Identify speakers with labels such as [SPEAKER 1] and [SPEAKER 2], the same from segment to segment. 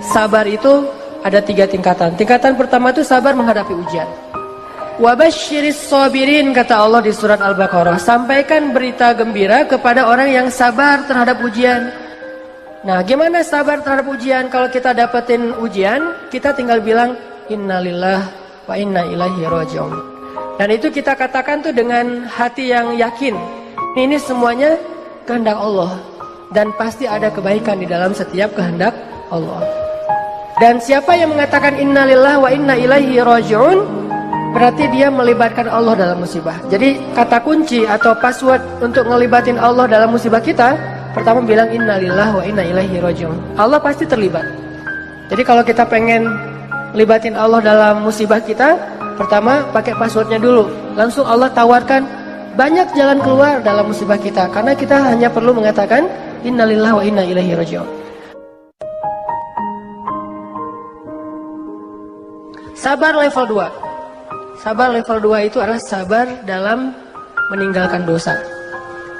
[SPEAKER 1] sabar itu ada 3 tingkatan. Tingkatan pertama itu sabar menghadapi ujian. Wabasyiris sabirin, kata Allah di surat Al-Baqarah. Sampaikan berita gembira kepada orang yang sabar terhadap ujian. Nah, gimana sabar terhadap ujian? Kalau kita dapetin ujian, kita tinggal bilang innalillah wa inna ilaihi raji'un. Dan itu kita katakan tuh dengan hati yang yakin. Ini semuanya kehendak Allah. Dan pasti ada kebaikan di dalam setiap kehendak Allah. Dan siapa yang mengatakan innalillah wa inna ilaihi raji'un, berarti dia melibatkan Allah dalam musibah. Jadi kata kunci atau password untuk ngelibatin Allah dalam musibah kita, pertama bilang innalillah wa inna ilaihi raji'un. Allah pasti terlibat. Jadi kalau kita pengen libatin Allah dalam musibah kita, pertama pakai passwordnya dulu. Langsung Allah tawarkan banyak jalan keluar dalam musibah kita. Karena kita hanya perlu mengatakan innalillah wa inna ilaihi raji'un. Sabar level 2. Sabar level 2 itu adalah sabar dalam meninggalkan dosa.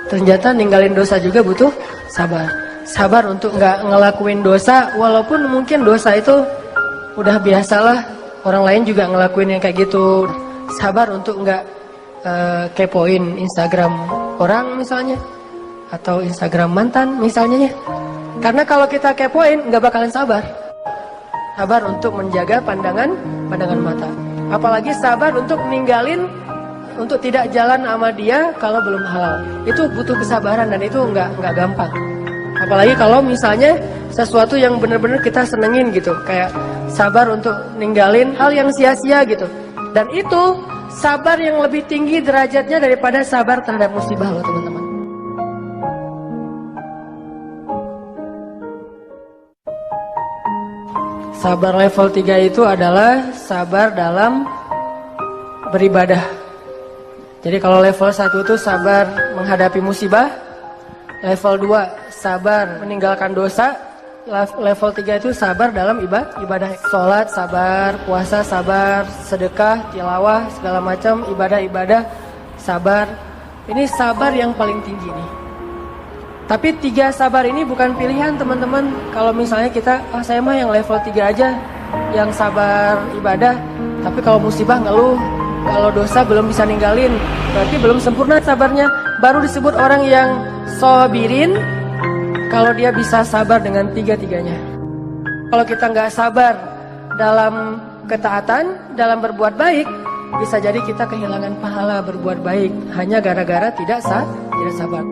[SPEAKER 1] Ternyata ninggalin dosa juga butuh sabar. Sabar untuk nggak ngelakuin dosa, walaupun mungkin dosa itu udah biasalah, orang lain juga ngelakuin yang kayak gitu. Sabar untuk nggak kepoin Instagram orang misalnya, atau Instagram mantan misalnya ya. Karena kalau kita kepoin nggak bakalan sabar. Sabar untuk menjaga pandangan mata. Apalagi sabar untuk ninggalin, untuk tidak jalan sama dia kalau belum halal. Itu butuh kesabaran dan itu nggak gampang. Apalagi kalau misalnya sesuatu yang benar-benar kita senengin gitu, kayak sabar untuk ninggalin hal yang sia-sia gitu. Dan itu sabar yang lebih tinggi derajatnya daripada sabar terhadap musibah loh teman-teman. Sabar level 3 itu adalah sabar dalam beribadah. Jadi kalau level 1 itu sabar menghadapi musibah, level 2 sabar meninggalkan dosa, level 3 itu sabar dalam ibadah. Sholat sabar, puasa sabar, sedekah, tilawah, segala macam ibadah-ibadah sabar. Ini sabar yang paling tinggi nih. Tapi 3 sabar ini bukan pilihan teman-teman. Kalau misalnya kita, saya mah yang level 3 aja, yang sabar ibadah. Tapi kalau musibah ngeluh, kalau dosa belum bisa ninggalin, berarti belum sempurna sabarnya. Baru disebut orang yang sabirin kalau dia bisa sabar dengan 3-tiganya. Kalau kita nggak sabar dalam ketaatan, dalam berbuat baik, bisa jadi kita kehilangan pahala berbuat baik hanya gara-gara tidak sabar.